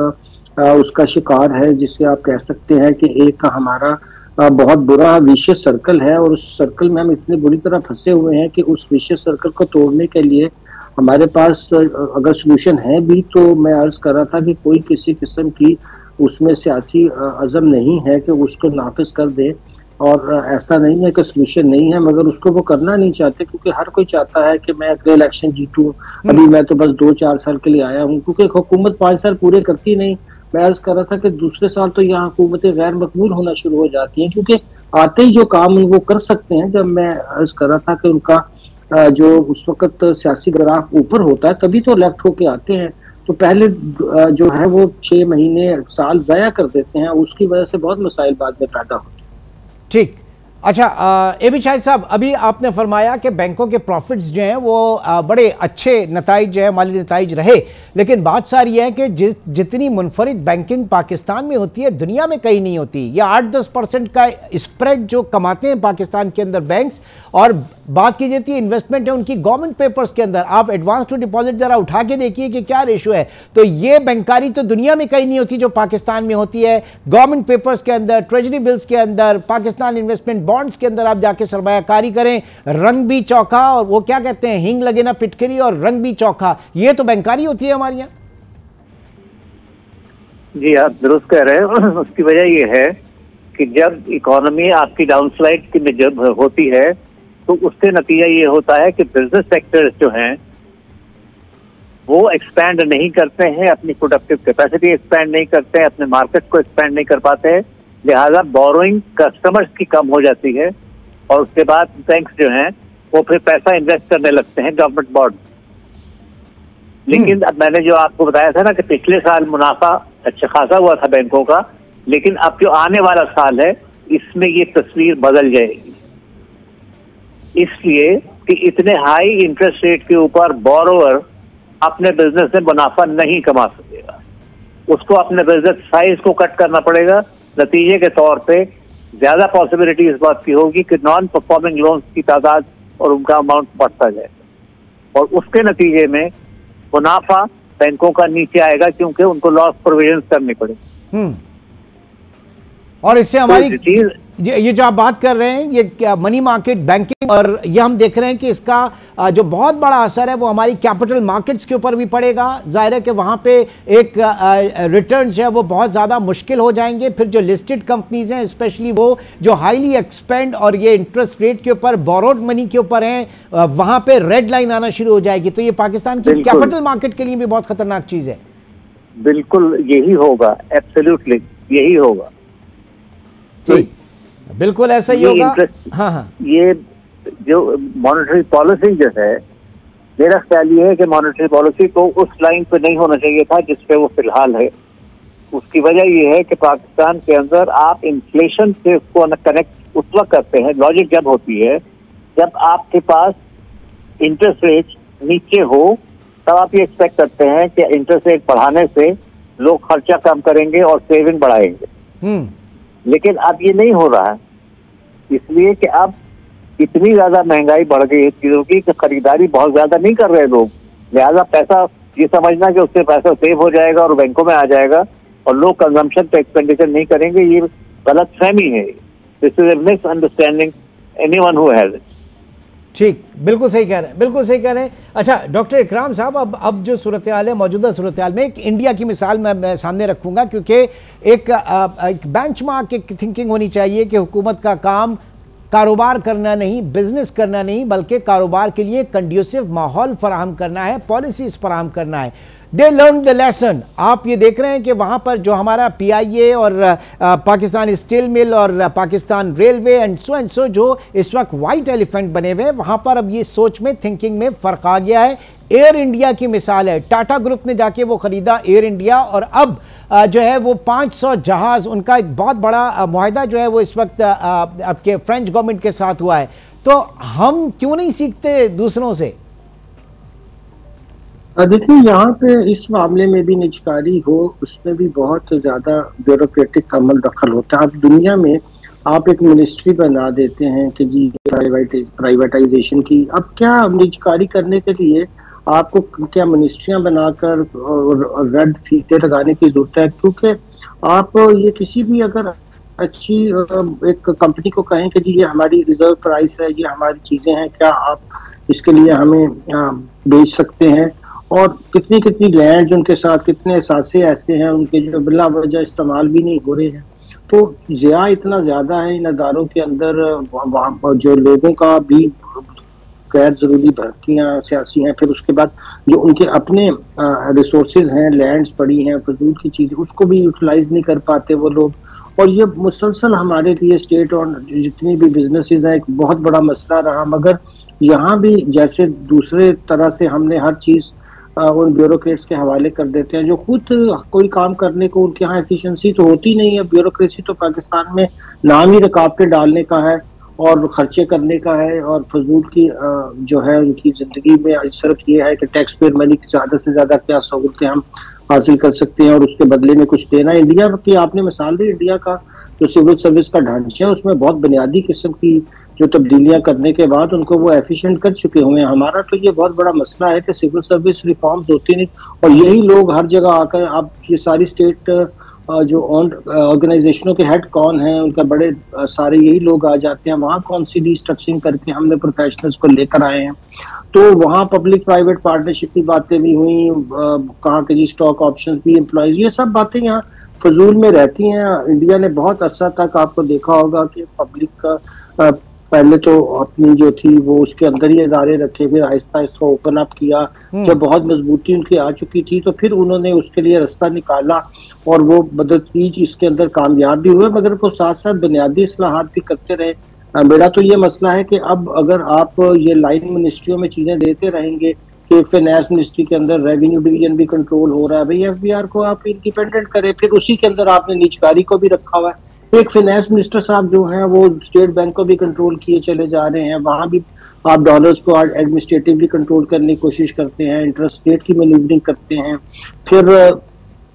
उसका शिकार है, जिसे आप कह सकते हैं कि एक हमारा बहुत बुरा विशियस सर्कल है और उस सर्कल में हम इतने बुरी तरह फंसे हुए हैं कि उस विशियस सर्कल को तोड़ने के लिए हमारे पास अगर सोल्यूशन है भी तो मैं अर्ज कर रहा था कि कोई किसी किस्म की उसमें सियासी अज़म नहीं है कि उसको नाफिज कर दे। और ऐसा नहीं है कि सोल्यूशन नहीं है, मगर उसको वो करना नहीं चाहते, क्योंकि हर कोई चाहता है कि मैं अगले इलेक्शन जीतूं। अभी मैं तो बस 2-4 साल के लिए आया हूँ, क्योंकि हुकूमत 5 साल पूरे करती नहीं। मैं अर्ज कर रहा था कि दूसरे साल तो यहाँ हुकूमतें गैर मकबूल होना शुरू हो जाती हैं, क्योंकि आते ही जो काम वो कर सकते हैं। जब मैं अर्ज कर रहा था कि उनका जो उस वक्त सियासी ग्राफ ऊपर होता है तभी तो इलेक्ट होके आते हैं, तो पहले जो है वो 6 महीने साल ज़ाया कर देते हैं, उसकी वजह से बहुत मसाइल बाद में पैदा होते हैं। ठीक। अच्छा, एबी शाहिद साहब, अभी आपने फरमाया कि बैंकों के प्रॉफिट्स जो हैं वो बड़े अच्छे नताइज जो है, माली नताइज रहे, लेकिन बात सारी है कि जितनी मुनफरिद बैंकिंग पाकिस्तान में होती है दुनिया में कहीं नहीं होती। या 8-10% का स्प्रेड जो कमाते हैं पाकिस्तान के अंदर बैंक्स, और बात की जाती है इन्वेस्टमेंट है उनकी गवर्नमेंट पेपर्स के अंदर। आप एडवांस टू डिपॉजिट जरा उठा के देखिए कि क्या रेशो है, तो ये बैंकारी तो दुनिया में कहीं नहीं होती जो पाकिस्तान में होती है। गवर्नमेंट पेपर्स के अंदर, ट्रेजरी बिल्स के अंदर, पाकिस्तान इन्वेस्टमेंट बॉन्ड्स के अंदर आप जाके सरमायाकारी करें, रंग भी चौखा, और वो क्या कहते हैं, हिंग लगे ना पिटकरी, और रंग भी चौखा। ये तो बैंकारी होती है हमारे यहाँ। जी आप दुरुस्त कह रहे हैं। उसकी वजह ये है कि जब इकोनॉमी आपकी डाउनस्लाइड की जब होती है तो उससे नतीजा ये होता है कि बिजनेस सेक्टर्स जो हैं वो एक्सपैंड नहीं करते हैं, अपनी प्रोडक्टिव कैपेसिटी एक्सपैंड नहीं करते हैं, अपने मार्केट को एक्सपैंड नहीं कर पाते हैं, लिहाजा बोरोइंग कस्टमर्स की कम हो जाती है और उसके बाद बैंक्स जो हैं वो फिर पैसा इन्वेस्ट करने लगते हैं गवर्नमेंट बॉन्ड। लेकिन अब मैंने जो आपको बताया था ना कि पिछले साल मुनाफा अच्छा खासा हुआ था बैंकों का, लेकिन अब जो आने वाला साल है इसमें ये तस्वीर बदल जाएगी, इसलिए कि इतने हाई इंटरेस्ट रेट के ऊपर बोरोवर अपने बिजनेस में मुनाफा नहीं कमा सकेगा, उसको अपने बिजनेस साइज को कट करना पड़ेगा। नतीजे के तौर पे ज्यादा पॉसिबिलिटी इस बात की होगी कि नॉन परफॉर्मिंग लोन्स की तादाद और उनका अमाउंट बढ़ता जाएगा और उसके नतीजे में मुनाफा बैंकों का नीचे आएगा, क्योंकि उनको लॉस प्रोविजन करनी पड़ेगी। और इससे हमारी चीज ये जो आप बात कर रहे हैं, ये क्या मनी मार्केट बैंकिंग, और ये हम देख रहे हैं कि इसका जो बहुत बड़ा असर है वो हमारी कैपिटल मार्केट्स के ऊपर भी पड़ेगा। जाहिर है कि वहाँ पे एक रिटर्न जो है वो बहुत ज़्यादा मुश्किल हो जाएंगे। फिर जो लिस्टेड कंपनीज हैं, स्पेशली वो जो हाईली एक्सपेंड और ये इंटरेस्ट रेट के ऊपर, बोरोड मनी के ऊपर हैं, वहाँ पे रेड लाइन आना शुरू हो जाएगी। तो ये पाकिस्तान की कैपिटल मार्केट के लिए भी बहुत खतरनाक चीज़ है। बिल्कुल यही होगा, एब्सोल्युटली यही होगा। बिल्कुल ऐसा ही होगा। हाँ हाँ, ये जो मॉनेटरी पॉलिसी जो है, मेरा ख्याल ये है कि मॉनेटरी पॉलिसी को उस लाइन पे नहीं होना चाहिए था जिस पे वो फिलहाल है। उसकी वजह ये है कि पाकिस्तान के अंदर आप इन्फ्लेशन से उसको कनेक्ट उस वक्त करते हैं, लॉजिक जब होती है जब आपके पास इंटरेस्ट रेट नीचे हो, तब आप ये एक्सपेक्ट करते हैं कि इंटरेस्ट रेट बढ़ाने से लोग खर्चा कम करेंगे और सेविंग बढ़ाएंगे। लेकिन अब ये नहीं हो रहा है, इसलिए कि अब इतनी ज्यादा महंगाई बढ़ गई है चीजों की कि खरीदारी बहुत ज्यादा नहीं कर रहे लोग। लिहाजा पैसा, ये समझना कि उससे पैसा सेव हो जाएगा और बैंकों में आ जाएगा और लोग कंजम्पशन पे एक्सपेंडिचर नहीं करेंगे, ये गलत फहमी है। This is a misunderstanding anyone who has it. ठीक, बिल्कुल सही कह रहे हैं, बिल्कुल सही कह रहे हैं। अच्छा डॉक्टर इकराम साहब, अब जो सूरत हाल है, मौजूदा सूरत हाल में एक इंडिया की मिसाल मैं सामने रखूंगा, क्योंकि एक बेंचमार्क एक थिंकिंग होनी चाहिए कि हुकूमत का काम कारोबार करना नहीं, बिजनेस करना नहीं, बल्कि कारोबार के लिए कंड्यूसिव माहौल फराहम करना है, पॉलिसीज फराहम करना है। They learn the lesson. आप ये देख रहे हैं कि वहाँ पर जो हमारा PIA और पाकिस्तान स्टील मिल और पाकिस्तान रेलवे एंड सो जो इस वक्त वाइट एलिफेंट बने हुए हैं, वहाँ पर अब ये सोच में, थिंकिंग में फ़र्क आ गया है। एयर इंडिया की मिसाल है, टाटा ग्रुप ने जाके वो ख़रीदा एयर इंडिया, और अब जो है वो 500 जहाज़, उनका एक बहुत बड़ा मुआहदा जो है वो इस वक्त आपके फ्रेंच गवर्नमेंट के साथ हुआ है। तो हम क्यों नहीं सीखते दूसरों से? देखिए, यहाँ पे इस मामले में भी निजकारी हो, उसमें भी बहुत ज्यादा ब्यूरोक्रेटिक अमल दखल होता है। अब दुनिया में आप एक मिनिस्ट्री बना देते हैं कि जी प्राइवेटाइजेशन की। अब क्या निजकारी करने के लिए आपको क्या मिनिस्ट्रियां बनाकर रेड फीते लगाने की जरूरत है? क्योंकि आप ये किसी भी अगर अच्छी एक कंपनी को कहें कि जी ये हमारी रिजर्व प्राइस है, ये हमारी चीजें हैं, क्या आप इसके लिए हमें बेच सकते हैं? और कितनी कितनी लैंड उनके साथ, कितने एहसासे ऐसे हैं उनके जो बिला वजह इस्तेमाल भी नहीं हो रहे हैं। तो ज़िया इतना ज़्यादा है इन अदारों के अंदर, वहाँ जो लोगों का भी गैर ज़रूरी भर्तियाँ सियासी हैं, फिर उसके बाद जो उनके अपने रिसोर्सेज हैं, लैंड्स पड़ी हैं, फजूल की चीज़ें, उसको भी यूटिलाइज नहीं कर पाते वो लोग। और ये मुसलसल हमारे लिए स्टेट और जितनी भी बिजनेसेस हैं एक बहुत बड़ा मसला रहा। मगर यहाँ भी जैसे दूसरे तरह से हमने हर चीज़ उन ब्यूरोक्रेट्स के हवाले कर देते हैं जो खुद कोई काम करने को, उनके यहाँ एफिशिएंसी तो होती नहीं है। ब्यूरोक्रेसी तो पाकिस्तान में नाम ही रुकावटें डालने का है और खर्चे करने का है, और फजूल की जो है उनकी जिंदगी में सिर्फ ये है कि टैक्स पेयर मनी की ज़्यादा से ज़्यादा क्या सहूलतें हम हासिल कर सकते हैं और उसके बदले में कुछ देना। इंडिया की आपने मिसाल दी, इंडिया का जो सिविल सर्विस का ढांचा है उसमें बहुत बुनियादी किस्म की जो तब्दीलियां करने के बाद उनको वो एफिशिएंट कर चुके हुए हैं। हमारा तो ये बहुत बड़ा मसला है कि सिविल सर्विस रिफॉर्म्स होती नहीं, और यही लोग हर जगह आकर, अब ये सारी स्टेट जो ऑन ऑर्गेनाइजेशनों के हेड कौन हैं, उनका बड़े सारे यही लोग आ जाते हैं। वहाँ कौन सी रिस्ट्रक्चरिंग करके हमने प्रोफेशनल्स को लेकर आए हैं, तो वहाँ पब्लिक प्राइवेट पार्टनरशिप की बातें भी हुई, कहाँ के जी स्टॉक ऑप्शन भी, एम्प्लॉयज, ये सब बातें यहाँ फजूल में रहती हैं। इंडिया ने बहुत अरसा तक आपको देखा होगा कि पब्लिक का पहले तो अपनी जो थी वो उसके अंदर ही इदारे रखे, फिर आहिस्ता आहिस्ता ओपन अप किया। जब बहुत मजबूती उनकी आ चुकी थी तो फिर उन्होंने उसके लिए रास्ता निकाला और वो बदतमीज इसके अंदर कामयाब भी हुए, मगर वो साथ साथ बुनियादी इस्लाहात भी करते रहे। मेरा तो ये मसला है कि अब अगर आप ये लाइन मिनिस्ट्रियों में चीजें देते रहेंगे कि फाइनेंस मिनिस्ट्री के अंदर रेवेन्यू डिवीजन भी कंट्रोल हो रहा है, भाई FBR को आप इंडिपेंडेंट करें, फिर उसी के अंदर आपने निजकारी को भी रखा हुआ है। एक फाइनेंस मिनिस्टर साहब जो हैं वो स्टेट बैंक को भी कंट्रोल किए चले जा रहे हैं, वहां भी आप डॉलर्स को एडमिनिस्ट्रेटिवली कंट्रोल करने की कोशिश करते हैं, इंटरेस्ट रेट की मैनेजरिंग करते हैं। फिर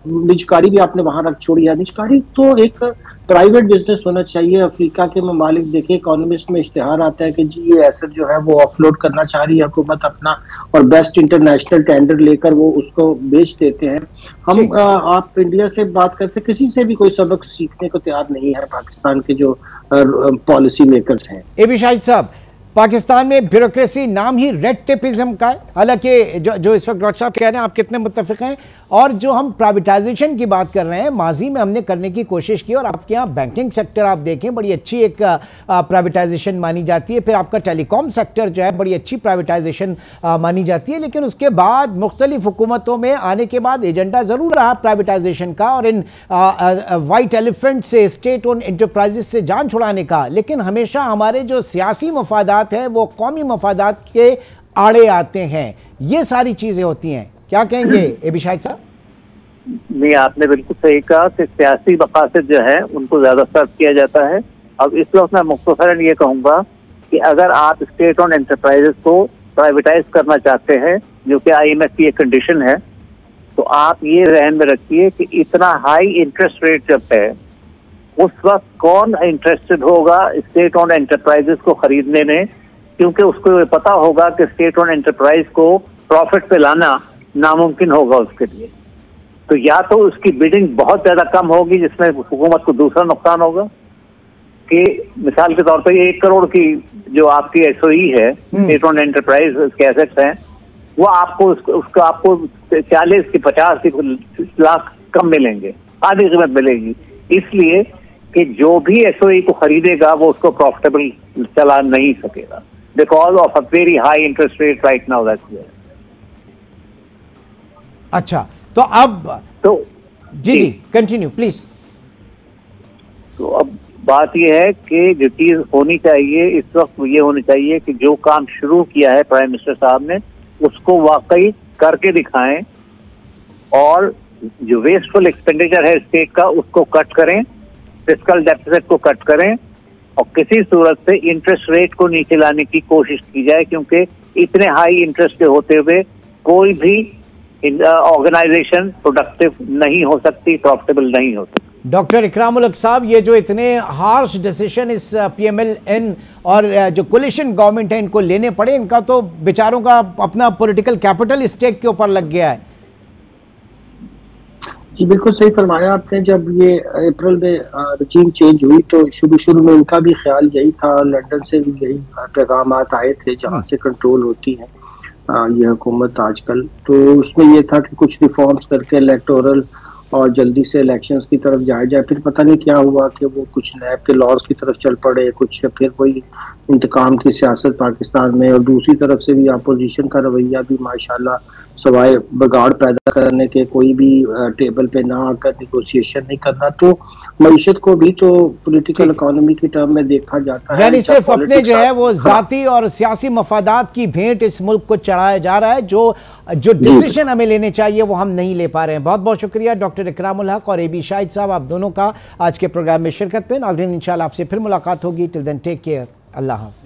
निजकारी भी आपने वहां रख छोड़ी है। निजकारी तो एक प्राइवेट बिजनेस होना चाहिए। अफ्रीका के ममालिक देखे, इकोनॉमिस्ट में इश्तिहार आता है कि जी ये एसेट जो है वो ऑफलोड करना चाह रही है हुकूमत अपना, और बेस्ट इंटरनेशनल टेंडर लेकर वो उसको बेच देते हैं। हम आप इंडिया से बात करते, किसी से भी कोई सबक सीखने को तैयार नहीं है पाकिस्तान के जो पॉलिसी मेकर्स हैं। एबी शाहिद साहब, पाकिस्तान में ब्यूरोक्रेसी नाम ही रेड टेपिज्म का है, हालांकि जो इस वक्त डॉक्टर साहब कह रहे हैं आप कितने मुत्तफिक हैं। और जो हम प्राइवेटाइजेशन की बात कर रहे हैं, माजी में हमने करने की कोशिश की, और आपके यहाँ बैंकिंग सेक्टर आप देखें बड़ी अच्छी एक प्राइवेटाइजेशन मानी जाती है, फिर आपका टेलीकॉम सेक्टर जो है बड़ी अच्छी प्राइवेटाइजेशन मानी जाती है, लेकिन उसके बाद मुख्तलिफ हुकूमतों में आने के बाद एजेंडा ज़रूर रहा प्राइवेटाइजेशन का और इन वाइट एलिफेंट से, स्टेट ओन एंटरप्राइजेस से जान छुड़ाने का। लेकिन हमेशा हमारे जो सियासी मफादात है वो कौमी मफादात के आड़े आते हैं, ये सारी चीज़ें होती हैं। क्या कहेंगे एबी शाहिद साहब? नहीं, आपने बिल्कुल सही कहा कि सियासी मकासद जो है उनको ज्यादा सर्व किया जाता है। अब इस वक्त मैं मुख्तसरन ये कहूंगा कि अगर आप स्टेट ओन एंटरप्राइजेस को प्राइवेटाइज करना चाहते हैं, जो कि IMF की एक कंडीशन है, तो आप ये ध्यान में रखिए कि इतना हाई इंटरेस्ट रेट जब है, उस वक्त कौन इंटरेस्टेड होगा स्टेट ओन एंटरप्राइजेस को खरीदने में, क्योंकि उसको ये पता होगा कि स्टेट ओन एंटरप्राइज को प्रॉफिट पे लाना नामुमकिन होगा उसके लिए। तो या तो उसकी बिडिंग बहुत ज्यादा कम होगी जिसमें हुकूमत को दूसरा नुकसान होगा कि मिसाल के तौर पर 1 करोड़ की जो आपकी SOE है, स्टेट ओन एंटरप्राइज के एसेट्स हैं, वो आपको उसको आपको 40 की 50 लाख कम मिलेंगे, आधी कीमत मिलेगी, इसलिए कि जो भी SOE को खरीदेगा वो उसको प्रॉफिटेबल चला नहीं सकेगा because of a very high interest rate right now that's. अच्छा, तो अब जी कंटिन्यू प्लीज। तो अब बात यह है कि जो चीज होनी चाहिए इस वक्त ये होनी चाहिए कि जो काम शुरू किया है प्राइम मिनिस्टर साहब ने उसको वाकई करके दिखाएं, और जो वेस्टफुल एक्सपेंडिचर है स्टेट का उसको कट करें, फिस्कल डेफिसिट को कट करें, और किसी सूरत से इंटरेस्ट रेट को नीचे लाने की कोशिश की जाए, क्योंकि इतने हाई इंटरेस्ट के होते हुए कोई भी ऑर्गेनाइजेशन प्रोडक्टिव नहीं हो सकती, प्रॉफिटेबल नहीं हो सकती। डॉक्टर इकरामुल हक साहब, ये जो इतने हार्श डिसीजन इस PMLN और जो कोलिशन गवर्नमेंट है इनको लेने पड़े, इनका तो बेचारों का अपना पॉलिटिकल कैपिटल स्टेक के ऊपर लग गया है। जी बिल्कुल सही फरमाया आपने। जब ये अप्रैल में रजीम चेंज हुई तो शुरू में इनका भी ख्याल यही था, लंदन से भी यही पैगाम आए थे जहाँ से कंट्रोल होती है ये हुकूमत आजकल। तो उसमें ये था कि कुछ रिफॉर्म्स करके इलेक्टोरल और जल्दी से इलेक्शंस की तरफ जाया जाए। फिर पता नहीं क्या हुआ कि वो कुछ नैब के लॉज की तरफ चल पड़े, कुछ फिर वही इंतकाम की सियासत पाकिस्तान में, और दूसरी तरफ से भी अपोजिशन का रवैया भी माशाल्लाह सवाए बिगाड़ पैदा करने के, कोई भी टेबल पे ना आकर निगोशिएशन नहीं करना। तो मईशत को भी तो पॉलिटिकल इकोनॉमी की टर्म में देखा जाता है, यानी सिर्फ अपने जो है वो जाती और सियासी मफादात की भेंट इस मुल्क को चढ़ाया जा रहा है। जो डिसीजन हमें लेने चाहिए वो हम नहीं ले पा रहे हैं। बहुत बहुत शुक्रिया डॉक्टर इकरामुल हक और एबी शाहिद साहब, आप दोनों का आज के प्रोग्राम में शिरकत पे। नाज़रीन इंशाल्लाह आपसे फिर मुलाकात होगी। टिल देन टेक केयर, अल्लाह हाफ़िज़।